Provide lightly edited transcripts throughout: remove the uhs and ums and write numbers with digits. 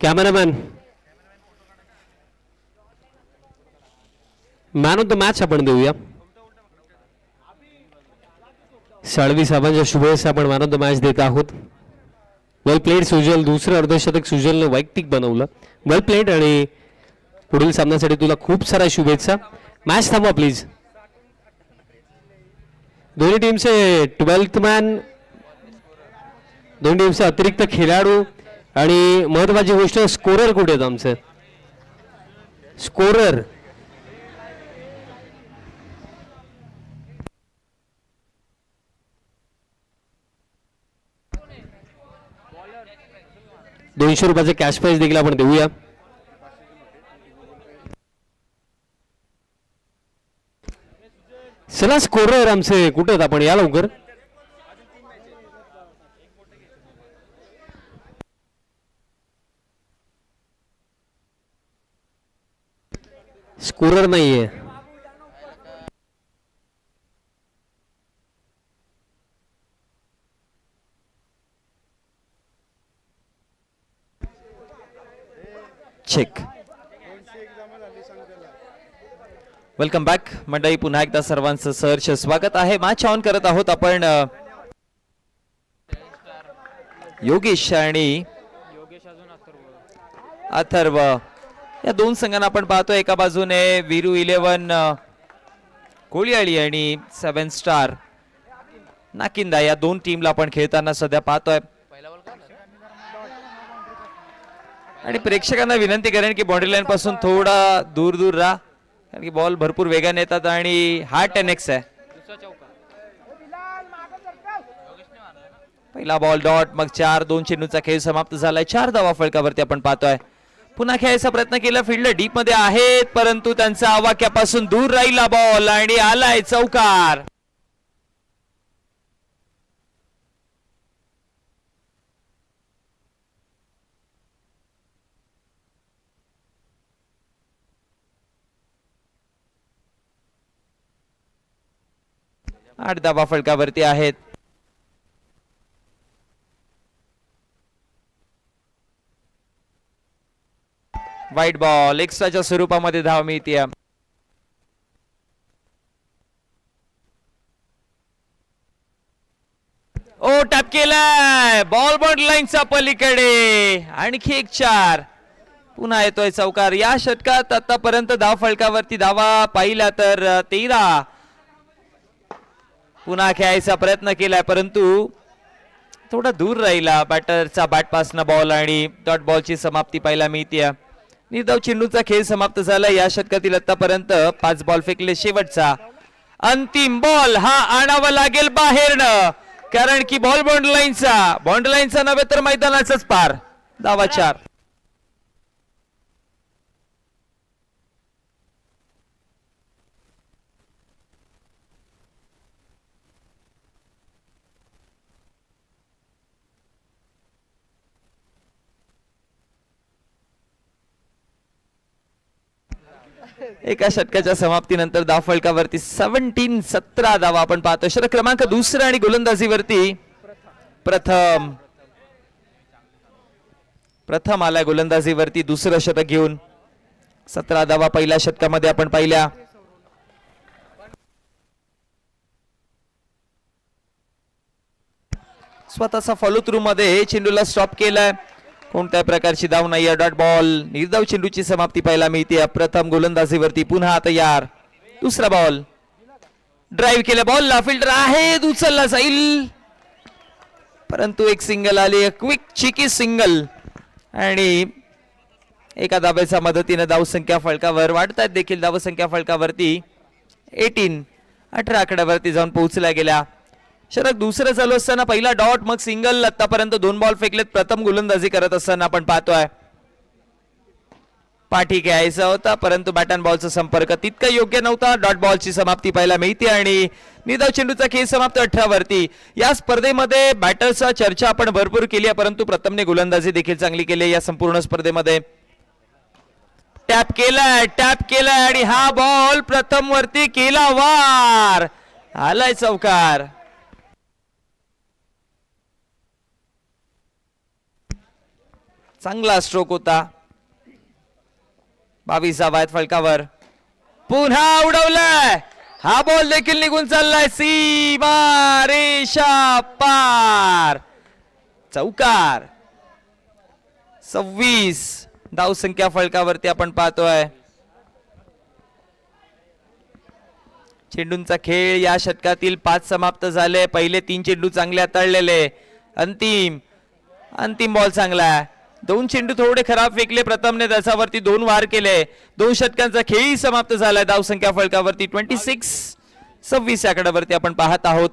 Cameraman man of the match आपण देऊया. साळवी साहेबांच्या शुभेच्छा आपण मॅन ऑफ द मॅच देत आहोत. वेल प्लेड सुजल. दुसरं अर्धशतक सुजलने वैयक्तिक बनवलं. वेल प्लेड आणि पुढील सामन्यासाठी तुला खूप साऱ्या शुभेच्छा. मॅच थांबवा प्लीज. दोन्ही टीमचे 12th मॅन, दोन्ही टीमचे अतिरिक्त खेळाडू आणि महत्वाची गोष्ट स्कोरर कुठे आहेत आमचे स्कोरर. ₹200 कॅश प्राइज देखील आपण देऊया. चला स्कोरर आमचे कुठे आहेत आपण या लवकर. स्कोरर नाहीये. चेक. वेलकम बॅक मंडळी. पुन्हा एकदा सर्वांचं सहर्ष स्वागत आहे. मॅच ऑन करत आहोत आपण. योगेश आणि अथर्व या दोन संघांना आपण पाहतोय. एका बाजूने वीरू 11 कोळीयाळी आणि 7 स्टार नाकिंदा या दोन टीमला आपण खेळताना सध्या पाहतोय. आणि प्रेक्षकांना विनंती करेन की बाउंड्री लाईन पासून थोडा दूर दूर राहा, कारण की बॉल भरपूर वेगाने येतात आणि हा 10x आहे. पहिला बॉल डॉट, मग 4. 2 चेंडूचा खेळ समाप्त झालाय. 4 धावा फलकावरती आपण पाहतोय. पुन्हा खेळायचा प्रयत्न केला. फिल्डर डीप मध्ये आहेत, परंतु त्यांचा आवाक्यापासून दूर राहिला बॉल आणि आलाय चौकार. आठ धावा फलकावरती आहेत. वाईट बॉल. एक्स्ट्राच्या स्वरूपामध्ये धाव मिळते. ओ टॅप केलाय बॉल बाउंड्री लाईनच्या पलीकडे. आणखी एक 4. पुन्हा येतोय चौकार. या षटकात आतापर्यंत धाव फलकावरती धावा पाहिला तर 13. पुन्हा खेळायचा प्रयत्न केलाय, परंतु थोडा दूर राहिला. बॅटरचा बॅट पासनं बॉल आणि डॉट बॉलची समाप्ती पाहायला मिळते. निर्धाव चेंडूचा खेळ समाप्त झाला. या षटकातील आतापर्यंत 5 बॉल फेकले. शेवटचा अंतिम बॉल हा आणावा लागेल बाहेरनं, कारण की बॉल बाउंड्री लाईनचा नव्हे तर मैदानाचाच पार. धावा 4. एका षटकाच्या समाप्तीनंतर धाव फलकावरती 17 धावा आपण पाहतो. षटक क्रमांक 2 आणि गोलंदाजीवरती प्रथम आलाय गोलंदाजीवरती दुसरं षटक घेऊन. 17 धावा पहिल्या षटकामध्ये आपण पाहिल्या. स्वतःचा फॉलो थ्रू मध्ये चेंडूला स्टॉप केलाय. कोणत्याही प्रकारची धाव नाही. Dot ball. निर्धाव चेंडूची समाप्ती पाहायला मिळते. प्रथम गोलंदाजीवरती पुन्हा तयार. दुसरा बॉल ड्राईव्ह केल्या बॉलला. फिल्डर आहे, उचलला जाईल, परंतु एक सिंगल आली. क्विक चिकी सिंगल आणि एका धाब्याच्या मदतीने धावसंख्या फलकावर वाढतात देखील. धावसंख्या फलकावरती 18 आकड्यावरती जाऊन पोहोचल्या गेल्या. षटक दुसरं चालू असताना पहिला डॉट, मग सिंगल. आतापर्यंत 2 बॉल फेकलेत. प्रथम गोलंदाजी करत असताना आपण पाहतोय. पाठी घ्यायचा होता, परंतु बॅट अँड बॉलचा संपर्क तितका योग्य नव्हता. डॉट बॉलची समाप्ती पाहायला मिळते आणि निर्धाव चेंडूचा खेळ समाप्त 18 वरती. या स्पर्धेमध्ये बॅटर्सचा चर्चा आपण भरपूर केली आहे, परंतु प्रथमने गोलंदाजी देखील चांगली केली या संपूर्ण स्पर्धेमध्ये. टॅप केलाय आणि हा बॉल प्रथम वरती केला वार. आलाय चौकार. चांगला स्ट्रोक होता. 22 धावा आहेत फलकावर. पुन्हा उडवलाय. हा बॉल देखील निघून चाललाय सीमा रेषा पार. चौकार. 26 धावसंख्या फलकावरती आपण पाहतोय. चेंडूंचा खेळ या षटकातील 5 समाप्त झाले. पहिले 3 चेंडू चांगले हाताळलेले. अंतिम बॉल चांगला आहे. 2 चेंडू थोडे खराब फेकले प्रथमने, त्याच्यावरती 2 वार केले. 2 षटकांचा खेळही समाप्त झालाय. धावसंख्या फलकावरती 26 या आकड्यावरती आपण पाहत आहोत.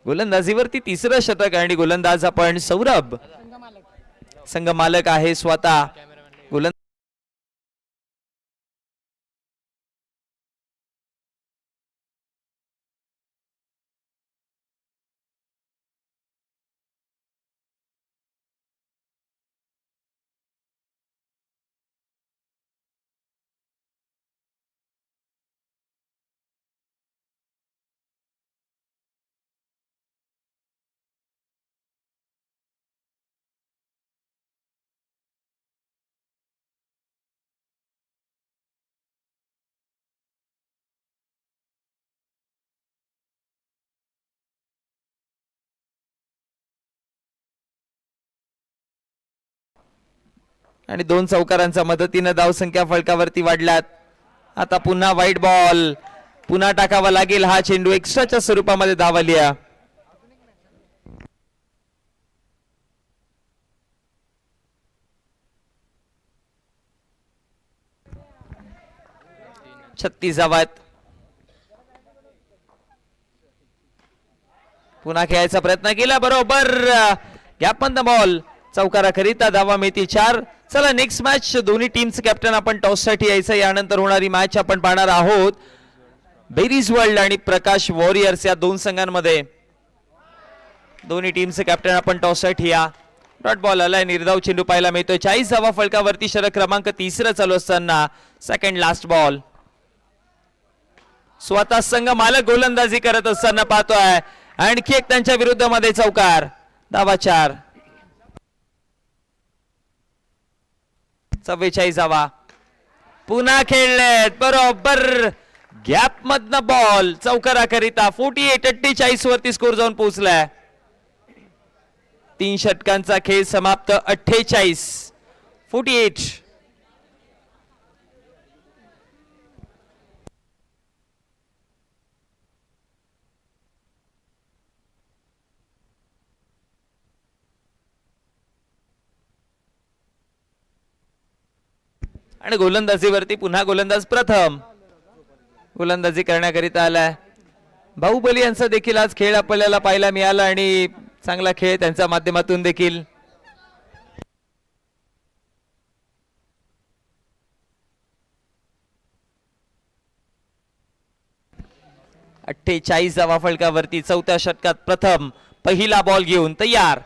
गोलंदाजीवरती 3रं षटक आणि गोलंदाज आपण सौरभ. संघ मालक आहे स्वतः. गोलंदाज आणि 2 चौकारांच्या मदतीने धावसंख्या फलकावरती वाढल्यात. आता पुन्हा वाईट बॉल. पुन्हा टाकावा लागेल हा चेंडू. एक्स्ट्राच्या स्वरूपामध्ये धाव आली आहे. छत्तीस धावा आहेत. पुन्हा खेळायचा प्रयत्न केला. बरोबर गॅपमधला बॉल. चौकाराकरिता धावा मिळतील 4. चला नेक्स्ट मॅच. दोन्ही टीमचे कॅप्टन आपण टॉस साठी यायचं. यानंतर होणारी मॅच आपण पाहणार आहोत बेरीज वर्ल्ड आणि प्रकाश वॉरियर्स या 2 संघांमध्ये. दोन्ही टीमचे कॅप्टन आपण टॉस साठी या. डॉट बॉल आलाय. निर्धाव चेंडू पाहायला मिळतोय. 40 धावा फलकावरती. षटक क्रमांक 3 चालू असताना सेकंड लास्ट बॉल. स्वतः संघ मालक गोलंदाजी करत असताना पाहतोय. आणखी एक त्यांच्या विरुद्धमध्ये चौकार. धावा 4. 44 धावा. पुन्हा खेळलेत. बरोबर गॅप मधनं बॉल. चौकाराकरिता 48 वरती स्कोर जाऊन पोहोचलाय. 3 षटकांचा खेळ समाप्त. 48. आणि गोलंदाजीवरती पुन्हा गोलंदाज प्रथम. गोलंदाजी करण्याकरिता आलाय. बाहुबली यांचा देखील आज खेळ आपल्याला पाहायला मिळाला आणि चांगला खेळ त्यांच्या माध्यमातून देखील. 48 धावा फलकावरती. 4थ्या षटकात प्रथम पहिला बॉल घेऊन तयार.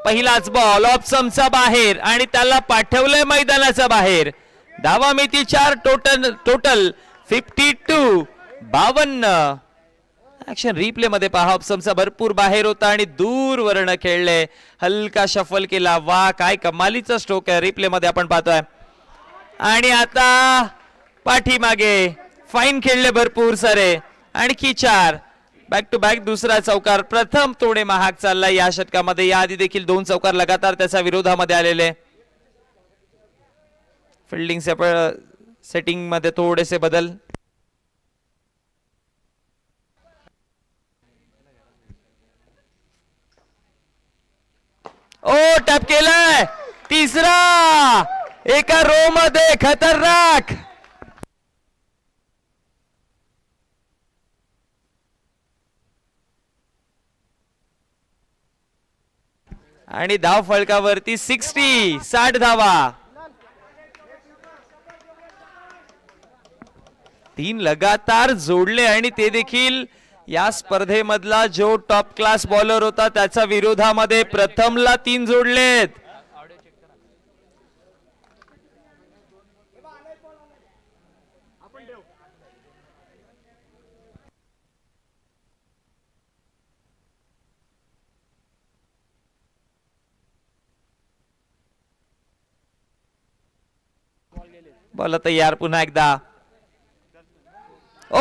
पहिलाच बॉल ऑप्शनचा बाहेर आणि त्याला पाठवलंय मैदानाच्या बाहेर. धावा मिळती 4. टोटल 52. 52. ऍक्शन रिप्ले मध्ये पहा. ऑप्शनचा भरपूर बाहेर होता आणि दूर वर्ण खेळले. हलका शफल केला. वा काय कमालीचा स्ट्रोक आहे. रिप्ले मध्ये आपण पाहतोय. आणि आता पाठीमागे फाईन खेळले भरपूर सारे. आणखी 4. बॅक टू बॅक दुसरा चौकार. प्रथम थोडे महाग चालला या षटकामध्ये. याआधी देखील 2 चौकार लगातार त्याच्या विरोधामध्ये आलेले. फिल्डिंग सेटिंग मध्ये थोडेसे बदल. ओ टॅप केलाय. 3रा एका रो मध्ये. खतरनाक. आणि धाव फलकावरती 60 धावा. 3 लगातार जोडले आणि ते देखील या स्पर्धेमधला जो टॉप क्लास बॉलर होता त्याच्या विरोधामध्ये प्रथमला 3 जोडलेत. बॉल तयार पुन्हा एकदा. ओ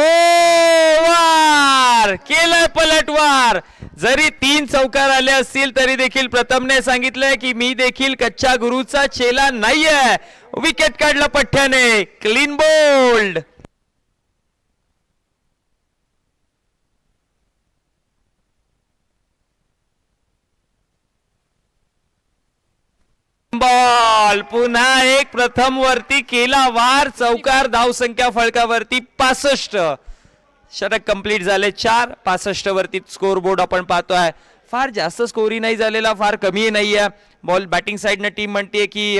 वार केलंय पलटवार. जरी 3 चौकार आले असतील तरी देखील प्रथमने सांगितलंय की मी देखील कच्च्या गुरुचा चेला नाहीये. विकेट काढलं पठ्याने. Clean bowled. बॉल पुन्हा एक प्रथम वरती केला वार. चौकार. धाव संख्या फळकावरती 65. षटक कंप्लीट झाले 4. 65 वरती स्कोर बोर्ड आपण पाहतोय. फार जास्त स्कोरी नाही झालेला, फार कमी नाहीये. बॉल बॅटिंग साइडने टीम म्हणते की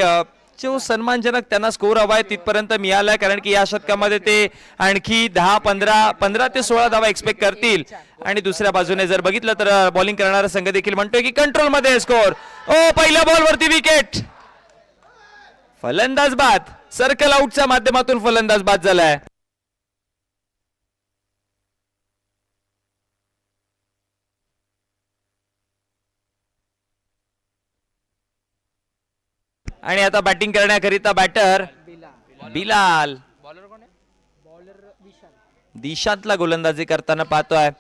जो सन्मानजनक त्यांना स्कोर हवाय तिथपर्यंत मिळालाय, कारण की या षटकामध्ये ते आणखी 10-15 ते 16 धावा एक्सपेक्ट करतील. आणि दुसऱ्या बाजूने जर बघितलं तर बॉलिंग करणारा संघ देखील म्हणतोय की कंट्रोल मध्ये स्कोर. ओ पहिल्या बॉल वरती विकेट. फलंदाज बाद. सर्कल आउटच्या माध्यमातून फलंदाज बाद झालाय. आणि आता बॅटिंग करण्याकरिता बॅटर बिलाल. दिशातला गोलंदाजी करताना पाहतोय.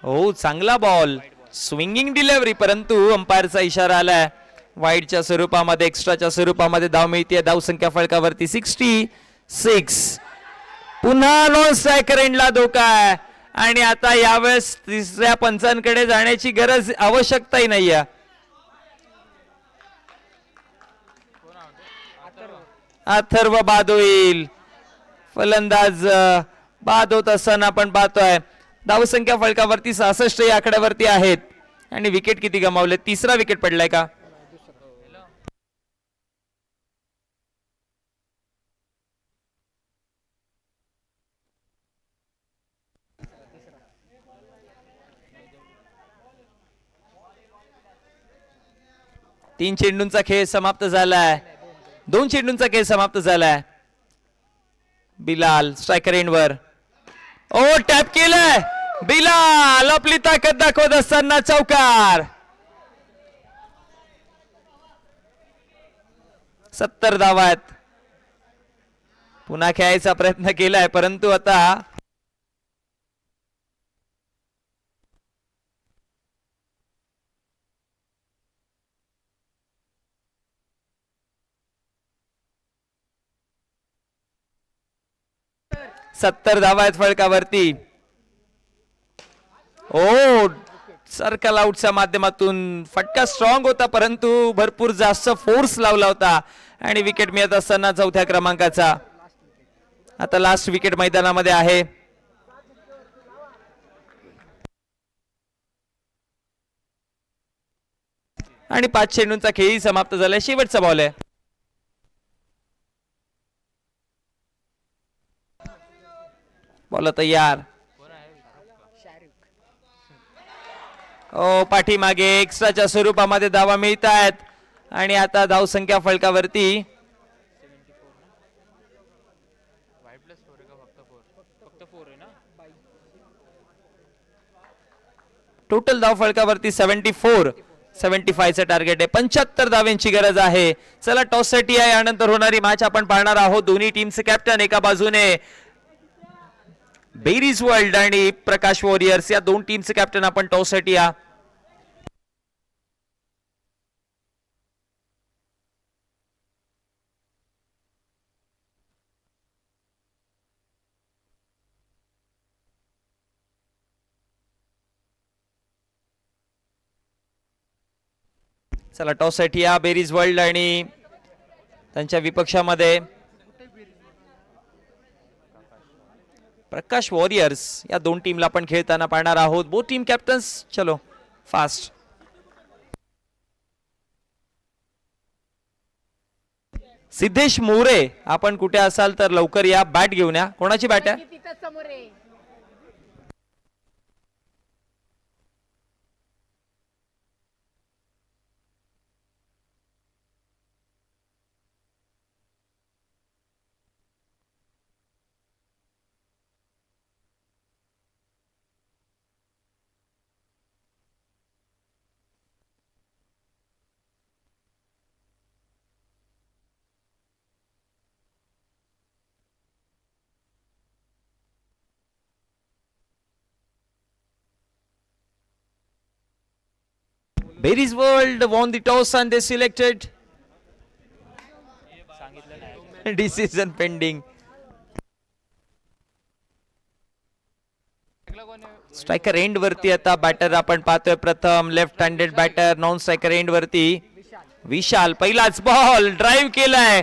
हो चांगला बॉल. स्विंगिंग डिलिव्हरी, परंतु अंपायरचा इशारा आलाय. वाईडच्या स्वरूपामध्ये, एक्स्ट्राच्या स्वरूपामध्ये धाव मिळते. धाव संख्या फळकावरती 66. पुन्हा नॉन स्ट्रायकर एंडला धोका आहे. आणि आता यावेळेस तिसऱ्या पंचांकडे जाण्याची गरज आवश्यकताही नाहीये. अथर्व बाद होईल. फलंदाज बाद होत असताना आपण पाहतोय. धावसंख्या फळकावरती 66 या आकड्यावरती आहेत. आणि विकेट किती गमावले? तिसरा विकेट पडलाय का? तीन चेंडूंचा खेळ समाप्त झालाय. 2 चेंडूंचा खेळ समाप्त झालाय. बिलाल स्ट्रायकर एंडवर. ओ टॅप केलंय. बिलाल आपली ताकद दाखवत असताना चौकार. 70 धावा आहेत. पुन्हा खेळायचा प्रयत्न केलाय, परंतु आता सत्तर धावा आहेत फळकावरती. ओ सर्कल आउटच्या माध्यमातून फटका स्ट्रॉंग होता, परंतु भरपूर जास्त फोर्स लावला होता आणि विकेट मिळत असताना 4थ्या क्रमांकाचा. आता लास्ट विकेट मैदानामध्ये आहे. आणि 5 चेंडूंचा खेळही समाप्त झालाय. शेवटचा बॉल आहे. बॉल तयार. ओ पाठीमागे एक्स्ट्राच्या स्वरूपामध्ये धावा मिळत आहेत. आणि आता धाव संख्या फळकावरती टोटल धाव फळकावरती 75 चं टार्गेट आहे. 75 धाव्यांची गरज आहे. चला टॉस साठी आहे. यानंतर होणारी मॅच आपण पाहणार आहोत. दोन्ही टीमचे कॅप्टन एका बाजूने बेरीज वर्ल्ड आणि प्रकाश वॉरियर्स, या 2 टीमचे कॅप्टन आपण टॉस साठी या. चला टॉस साठी या. बेरीज वर्ल्ड आणि त्यांच्या विपक्षामध्ये प्रकाश वॉरियर्स, या 2 टीमला आपण खेळताना पाहणार आहोत. बोथ टीम कॅप्टन्स चलो फास्ट. सिद्धेश मोरे, आपण कुठे असाल तर लवकर या. बॅट घेऊन या. कोणाची बॅट आहे? Berries World won the toss and they selected decision pending. Striker end वरती आता बॅटर आपण पाहतोय प्रथम left handed batter non striker end वरती विशाल पहिलाच बॉल ड्राईव्ह केलाय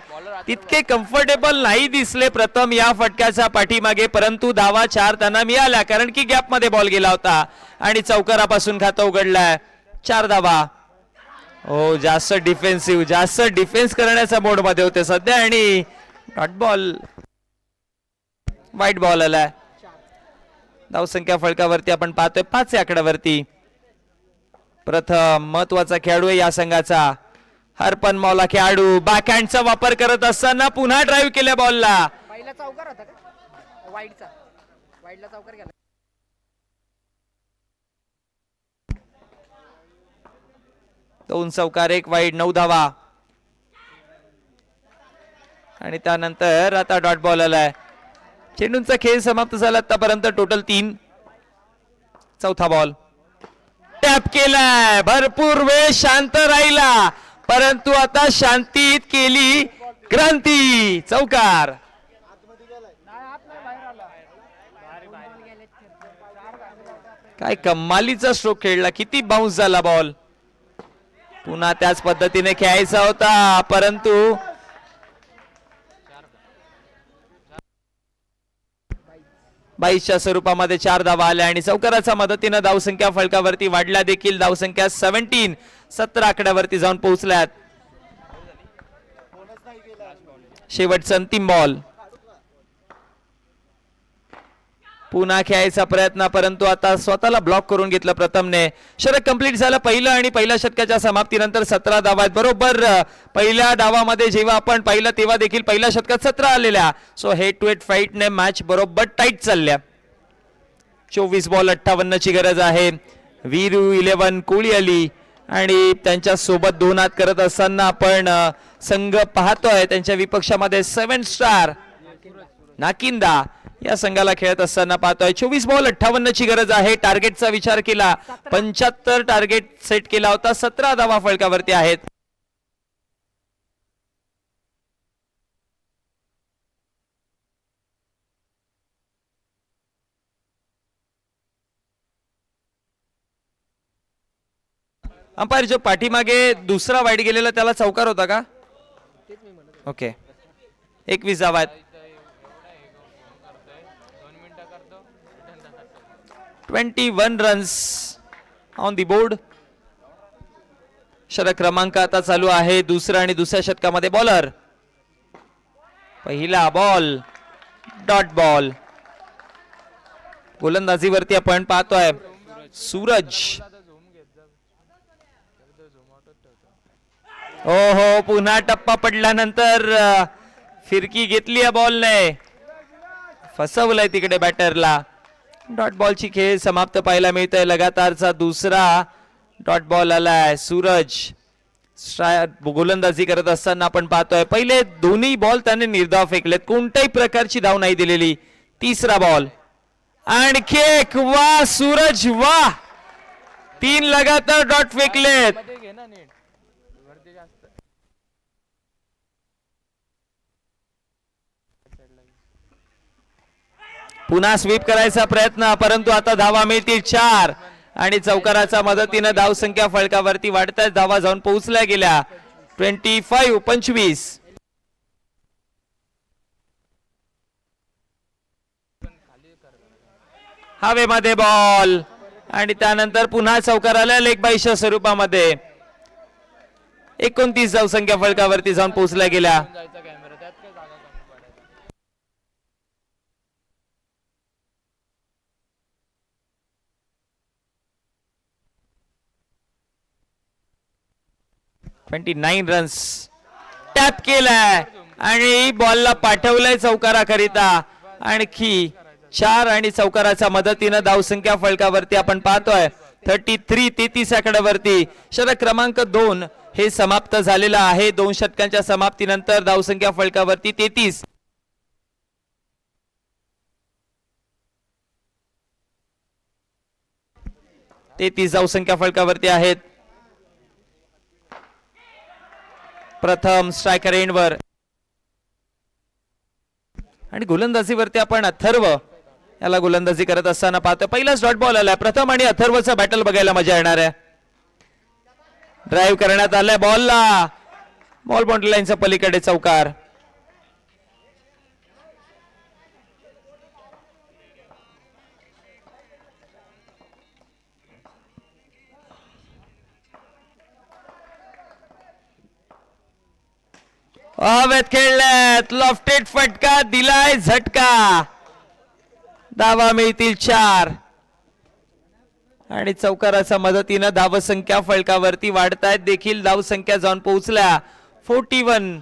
तितके कम्फर्टेबल नाही दिसले प्रथम या फटक्याच्या पाठीमागे परंतु धावा 4 त्यांना मिळाल्या कारण की गॅप मध्ये बॉल गेला होता आणि चौकारापासून खातं उघडलाय 4 धावा. हो जास्त डिफेन्स करण्याच्या मोड मध्ये होते सध्या आणि डॉट बॉल वाईट बॉल आलाय. धावसंख्या फलकावरती आपण पाहतोय 5 या आकड्यावरती. प्रथम महत्वाचा खेळाडू आहे या संघाचा हरपन मौला खेळाडू बॅकहँडचा वापर करत असताना पुन्हा ड्राईव्ह केल्या बॉलला. पहिला चौकार होता का वाईडला चौकार गेला. दोन चौकार 1 वाईड 9 धावा आणि त्यानंतर आता डॉट बॉल आलाय. चेंडूंचा खेळ समाप्त झाला आतापर्यंत टोटल 3. चौथा बॉल टॅप केलाय भरपूर वेळ शांत राहिला परंतु आता शांतीत केली क्रांती. चौकार. काय कमालीचा स्ट्रोक खेळला किती बाउन्स झाला बॉल. पुन्हा त्याच पद्धतीने खेळायचा होता परंतु बाईसच्या स्वरूपामध्ये 4 धावा आल्या आणि चौकाराच्या मदतीने धावसंख्या फलकावरती वाढल्या देखील. धावसंख्या 17 आकड्यावरती जाऊन पोहोचल्यात. शेवटचा अंतिम बॉल पुन्हा खेळायचा प्रयत्न परंतु आता स्वतःला ब्लॉक करून घेतलं प्रथमने. षटक कंप्लीट झालं पहिलं आणि पहिल्या षटकाच्या समाप्तीनंतर 17 धावा आहेत. बरोबर पहिल्या डावामध्ये जेव्हा आपण पाहिलं तेव्हा देखील पहिल्या षटकात 17 आलेल्या. सो हेड टू हेड फाईटने मॅच बरोबर टाईट चालल्या. 24 बॉल 58 ची गरज आहे. वीरू 11 कोळी आली आणि त्यांच्या सोबत 2 हात करत असताना आपण संघ पाहतोय त्यांच्या विपक्षामध्ये 7 स्टार नाकिंदा या संघाला खेळत असताना पाहतोय. 24 बॉल 58 ची गरज आहे. टार्गेटचा विचार केला 75 टार्गेट सेट केला होता. 17 धावा फलकावरती आहेत. अंपायर जो पाठीमागे दुसरा वाईट गेलेला त्याला चौकार होता का? ओके 21 धावा आहेत. 21 रन्स ऑन दी बोर्ड. षटक क्रमांक आता चालू आहे. दुसरा आणि दुसऱ्या षटकामध्ये बॉलर पहिला बॉल डॉट बॉल. गोलंदाजीवरती आपण पाहतोय सूरज. हो हो पुन्हा टप्पा पडल्यानंतर फिरकी घेतली या बॉलने फसवलंय तिकडे बॅटरला. डॉट बॉलची खेळ समाप्त पाहायला मिळतोय. लगातारचा दुसरा डॉट बॉल आलाय. सूरज गोलंदाजी करत असताना आपण पाहतोय पहिले दोन्ही बॉल त्याने निर्धाव फेकलेत. कोणत्याही प्रकारची धाव नाही दिलेली. तिसरा बॉल आणखी एक. वा सूरज वा 3 लगातार डॉट फेकलेत. पुन्हा स्वीप करायचा प्रयत्न परंतु आता धावा मिळतील 4 आणि चौकाराच्या मदतीने धावसंख्या फलकावरती वाढताच धावा जाऊन पोहोचल्या गेल्या 25. हवेमध्ये बॉल आणि त्यानंतर पुन्हा चौकाराला लेग बाईच्या स्वरूपामध्ये 29 धावसंख्या फलकावरती जाऊन पोहोचल्या गेल्या. रन्स टॅप केलाय आणि बॉलला पाठवलंय चौकाराकरिता. आणखी 4 आणि चौकाराच्या मदतीने धावसंख्या फलकावरती आपण पाहतोय 33 आकड्यावरती. षटक क्रमांक 2 हे समाप्त झालेलं आहे. 2 षटकांच्या समाप्तीनंतर धावसंख्या फलकावरती 33. धावसंख्या फलकावरती आहेत. प्रथम स्ट्रायकर एंडवर आणि गोलंदाजीवरती आपण अथर्व याला गोलंदाजी करत असताना पाहतोय. पहिलाच डॉट बॉल आलाय. प्रथम आणि अथर्वचा बॅटल बघायला मजा येणार आहे. ड्राईव्ह करण्यात आलाय बॉलला. बॉल बाउंड्री लाईनच्या पलीकडे चौकार. हवेत खेळल्यात. लॉफ्टेड फटका दिलाय झटका. धावा मिळतील 4 आणि चौकाराच्या मदतीनं धावसंख्या फलकावरती वाढतायत देखील. धावसंख्या जाऊन पोहोचल्या 41.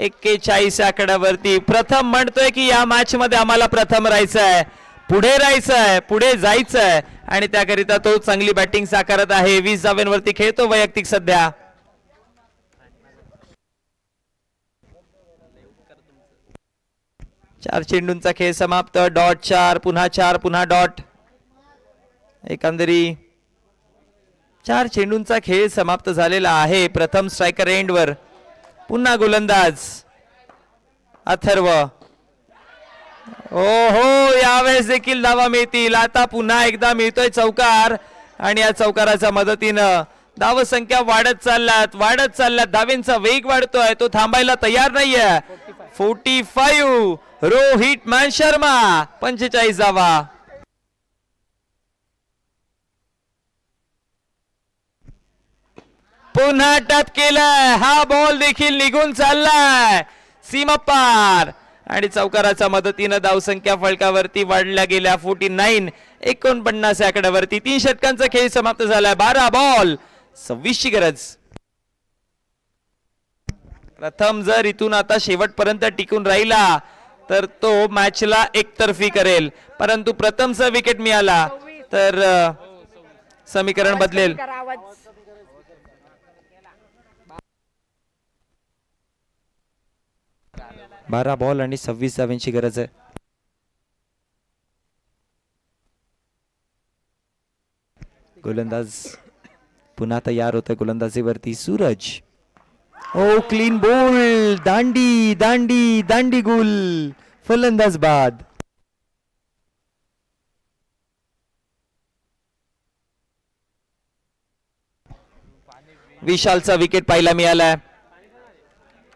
41 आकड्यावरती. प्रथम म्हणतोय की या मॅच मध्ये आम्हाला प्रथम राहायचंय, पुढे राहायचंय, पुढे जायचंय आणि त्याकरिता तो चांगली बॅटिंग साकारत आहे. 20 धाव्यांवरती खेळतो वैयक्तिक सध्या. चार चेंडूंचा खेळ समाप्त. डॉट 4 पुन्हा 4 पुन्हा डॉट. एकंदरी 4 चेंडूंचा खेळ समाप्त झालेला आहे. प्रथम स्ट्रायकर एंडवर. पुन्हा गोलंदाज अथर्व. ओहो यावेळेस देखील धावा मिळतील. आता पुन्हा एकदा मिळतोय चौकार आणि या चौकाराच्या मदतीनं धावसंख्या वाढत चालल्यात. धावेंचा वेग वाढतोय. तो थांबायला तयार नाहीये. 45. रोहित मान शर्मा 45 धावा. पुन्हा टप केलाय. हा बॉल देखील निघून चाललाय सीमा पार आणि चौकाराच्या मदतीनं धावसंख्या फलकावरती वाढल्या गेल्या 49. 49 आकड्यावरती 3 षटकांचा खेळ समाप्त झालाय. 12 बॉल 26 ची गरज. प्रथम जर इथून आता शेवटपर्यंत टिकून राहिला तर तो मॅचला एकतर्फी करेल, परंतु प्रथमचा विकेट मिळाला तर समीकरण बदलेल. 12 बॉल आणि 26 धावांची गरज आहे. गोलंदाज पुन्हा तयार होतोय गोलंदाजीवरती. सूरज. ओ क्लीन बोल. दांडी दांडी दांडी गुल. फलंदाज बाद. विशालचा विकेट पाहायला मिळालाय.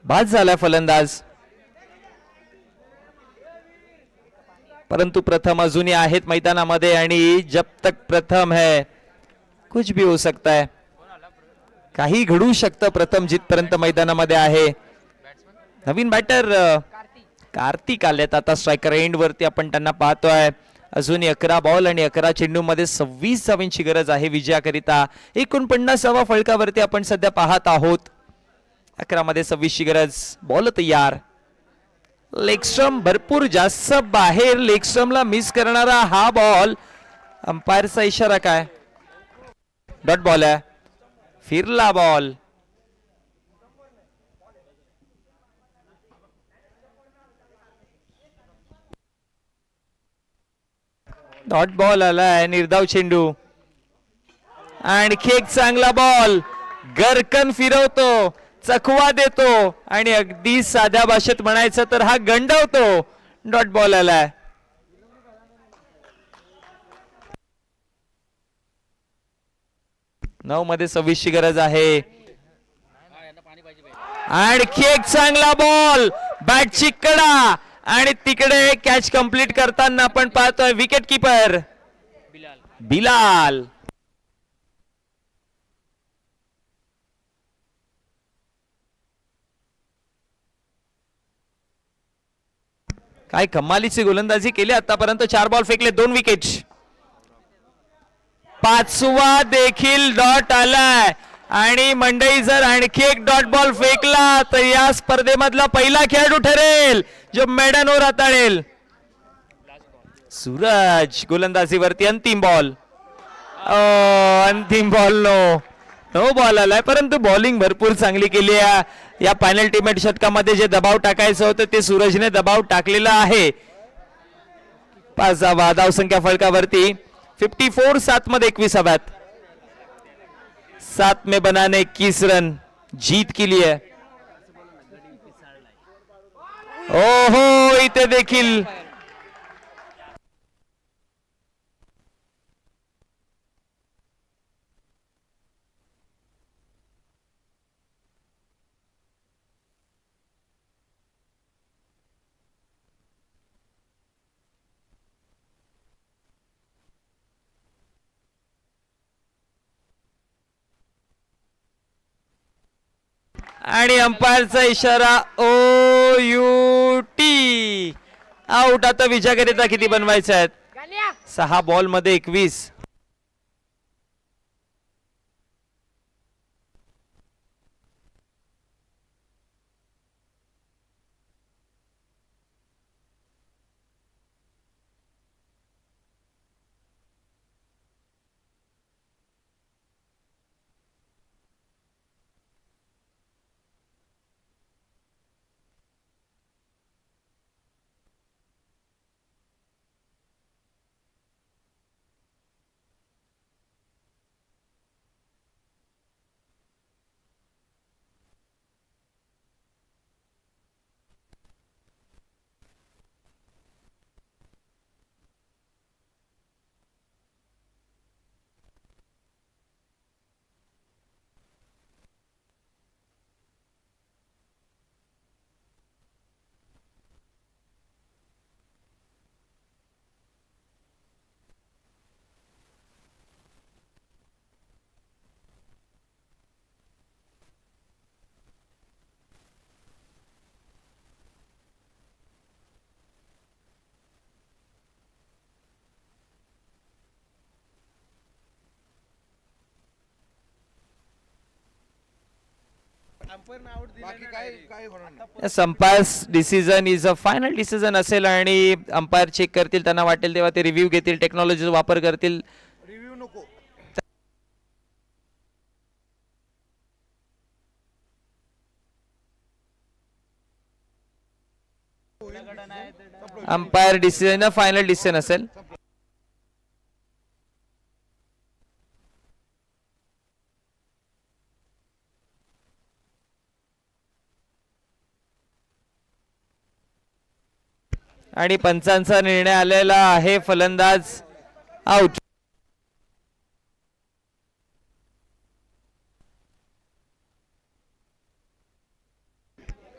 बाद झालाय फलंदाज. परंतु प्रथम अजूनही आहेत मैदानामध्ये आणि जब तक प्रथम है कुछ भी हो सकता है. काही घडू शकतं प्रथम जिथपर्यंत मैदानामध्ये आहे. नवीन बॅटर कार्तिक आलेत आता स्ट्रायकर एंड वरती. आपण त्यांना पाहतोय. अजूनही 11 बॉल आणि 11 चेंडू मध्ये 26 धावांची गरज आहे विजयाकरिता. 49व्या फलकावरती आपण सध्या पाहत आहोत. 11 मध्ये 26 ची गरज. बॉल तयार. लेगस्ट्रम भरपूर जास्त बाहेर. लेगस्ट्रमला मिस करणारा हा बॉल. अंपायरचा इशारा काय? डॉट बॉल आहे. फिरला बॉल. डॉट बॉल आलाय. निर्धाव चेंडू. आणखी एक चांगला बॉल. गरकन फिरवतो, चकवा देतो आणि अगदी साध्या भाषेत म्हणायचं तर हा गंडवतो. डॉट बॉल आलाय. नऊ मध्ये 26 ची गरज आहे. आणखी एक चांगला बॉल. बॅटची कडा आणि तिकडे कॅच कंप्लीट करताना आपण पाहतोय विकेट कीपर बिलाल. काय कमालीची गोलंदाजी केली आतापर्यंत. 4 बॉल फेकले, 2 विकेट. 5वा देखील डॉट आलाय आणि मंडई जर आणखी एक डॉट बॉल फेकला तर या स्पर्धेमधला पहिला खेळाडू ठरेल जो मैदानावर हाताळेल. सूरज गोलंदाजीवरती. अंतिम बॉल. अंतिम बॉल. नो बॉल आलाय, परंतु बॉलिंग भरपूर चांगली केली आहे. या फायनल टीमेट षटकामध्ये जे दबाव टाकायचं होतं ते सूरजने दबाव टाकलेला आहे. 5 धावा. धावसंख्या फलकावरती 54. 7 मध्ये 21 हव्यात. 7 में बनाने 21 रन जीत के लिए. ओहो इथे देखील आणि अंपायरचा इशारा ओ यू टी आउट. आता विजयाकरिता किती बनवायचे आहेत? गाण्या 6 बॉल मध्ये 21. Umpires decision is a final decision असेल आणि अंपायर चेक करतील, त्यांना वाटेल तेव्हा ते रिव्ह्यू घेतील, टेक्नॉलॉजीचा वापर करतील. अंपायर डिसिजन फायनल डिसिजन असेल. आणि पंचांचा निर्णय आलेला आहे, फलंदाज आउट.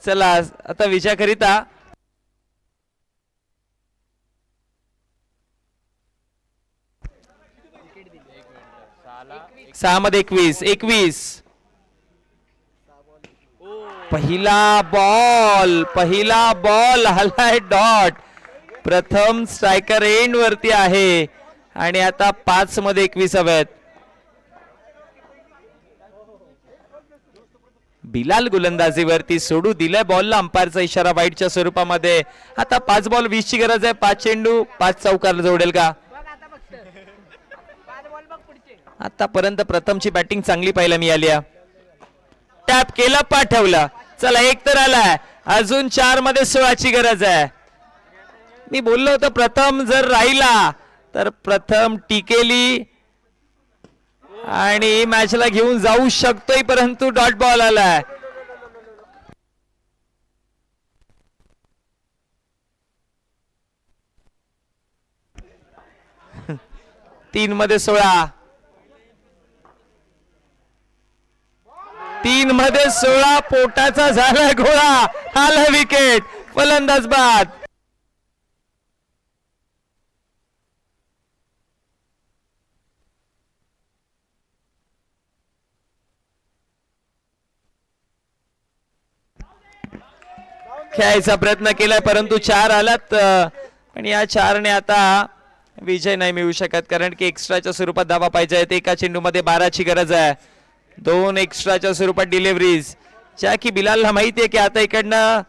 चला आता विजयाकरिता 6 मध्ये 21. पहिला बॉल हलाय डॉट. प्रथम स्ट्रायकर एंड वरती आहे आणि आता 5 मध्ये 21 हवेत. बिलाल गोलंदाजीवरती सोडू दिलाय बॉलला. अंपायरचा इशारा वाईटच्या स्वरूपामध्ये. आता 5 बॉल 20 ची गरज आहे. 5 चेंडू 5 चौकार जोडेल का? बघ आता फक्त 5 बॉल बघ पुढचे. आतापर्यंत प्रथमची बॅटिंग चांगली पाहायला मिळाली. टॅप केला, पाठवला. चला एक तर आलाय, अजून 4 मध्ये 16 ची गरज आहे. मी बोललो होतो प्रथम जर राहिला तर प्रथम टिकेली आणि मॅचला घेऊन जाऊ शकतोय, परंतु डॉट बॉल आलाय. तीन मध्ये 16. 3 मध्ये 16 पोटाचा झाला घोळा. आला विकेट. फलंदाज बाद. खेळायचा प्रयत्न केलाय परंतु 4 आलात आणि या 4 ने आता विजय नाही मिळू शकत, कारण की एक्स्ट्राच्या स्वरूपात धावा पाहिजे. एका चेंडू मध्ये 12 ची गरज आहे. 2 एक्स्ट्राच्या स्वरूपात डिलिव्हरीज, ज्या की बिलालला माहिती आहे की आता इकडनं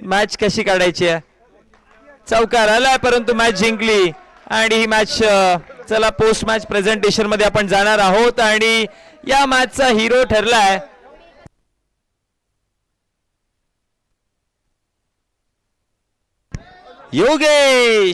मॅच कशी काढायची आहे. चौकार आलाय परंतु मॅच जिंकली आणि ही मॅच चला पोस्ट मॅच प्रेझेंटेशन मध्ये आपण जाणार आहोत आणि या मॅचचा हिरो ठरलाय योगेश.